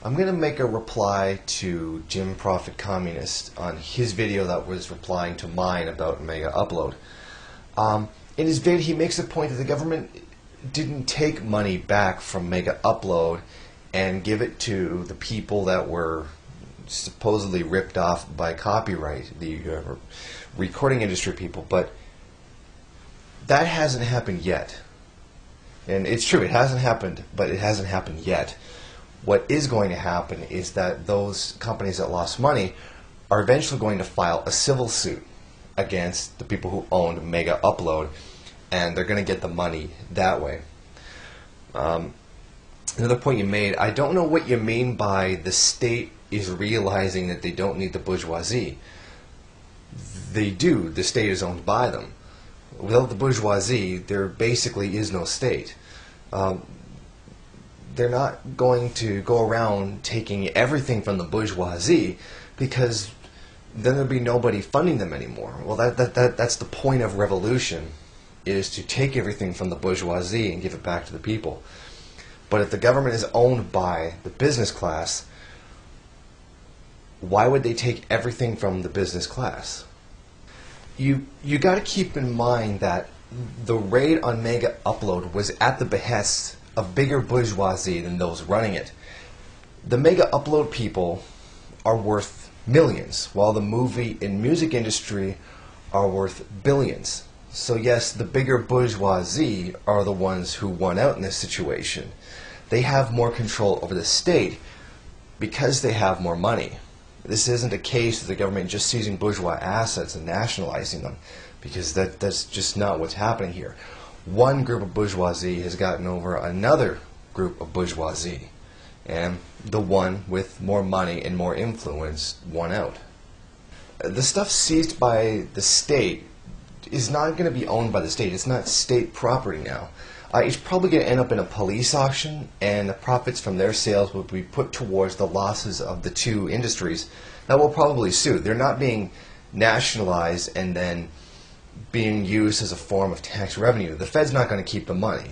I'm going to make a reply to JimProfitCommunist on his video that was replying to mine about Megaupload. In his video, he makes the point that the government didn't take money back from Megaupload and give it to the people that were supposedly ripped off by copyright, the recording industry people, but that hasn't happened yet. And it's true, it hasn't happened, but it hasn't happened yet. What is going to happen is that those companies that lost money are eventually going to file a civil suit against the people who owned Megaupload, and they're going to get the money that way. Another point you made, I don't know what you mean by the state is realizing that they don't need the bourgeoisie. They do. The state is owned by them. Without the bourgeoisie, there basically is no state. They're not going to go around taking everything from the bourgeoisie, because then there'll be nobody funding them anymore. Well, that's the point of revolution, is to take everything from the bourgeoisie and give it back to the people. But if the government is owned by the business class, why would they take everything from the business class? You got to keep in mind that the raid on Megaupload was at the behest of bigger bourgeoisie than those running it. The Megaupload people are worth millions, while the movie and music industry are worth billions. So yes, the bigger bourgeoisie are the ones who won out in this situation. They have more control over the state because they have more money. This isn't a case of the government just seizing bourgeois assets and nationalizing them, because that's just not what's happening here. One group of bourgeoisie has gotten over another group of bourgeoisie, and the one with more money and more influence won out. The stuff seized by the state is not going to be owned by the state. It's not state property now. It's probably going to end up in a police auction, and the profits from their sales will be put towards the losses of the two industries that will probably sue. They're not being nationalized and then being used as a form of tax revenue. The Fed's not going to keep the money.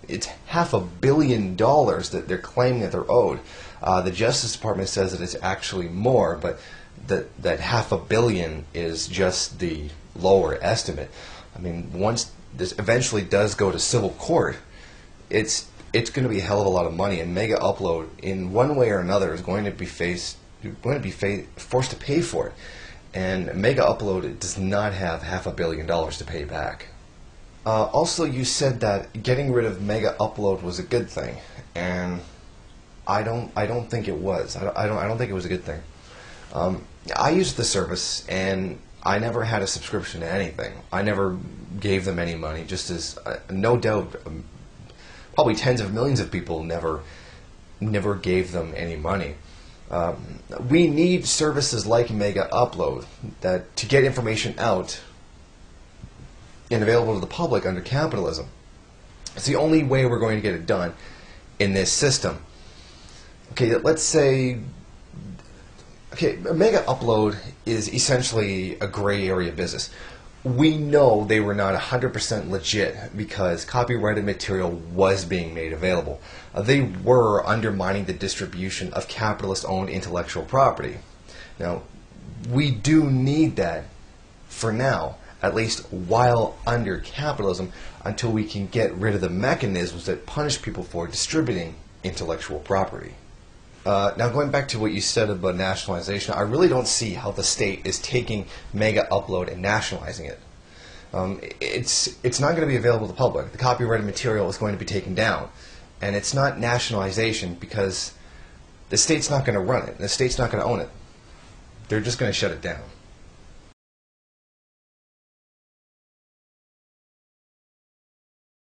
It's $500 million that they're claiming that they're owed. The Justice Department says that it's actually more, but that $500 million is just the lower estimate. I mean, once this eventually does go to civil court, it's going to be a hell of a lot of money, and Megaupload, in one way or another, is going to be forced to pay for it. And Megaupload does not have $500 million to pay back. Also, you said that getting rid of Megaupload was a good thing, and I don't think it was. I don't think it was a good thing. I used the service, and I never had a subscription to anything. I never gave them any money, just as no doubt probably tens of millions of people never gave them any money. We need services like Megaupload that to get information out and available to the public under capitalism. It's the only way we're going to get it done in this system. Okay, let's say Megaupload is essentially a gray area business. We know they were not 100% legit because copyrighted material was being made available. They were undermining the distribution of capitalist-owned intellectual property. Now, we do need that for now, at least while under capitalism, until we can get rid of the mechanisms that punish people for distributing intellectual property. Now, going back to what you said about nationalization, I really don't see how the state is taking Megaupload and nationalizing it. It's not going to be available to the public. The copyrighted material is going to be taken down. And it's not nationalization because the state's not going to run it. The state's not going to own it. They're just going to shut it down.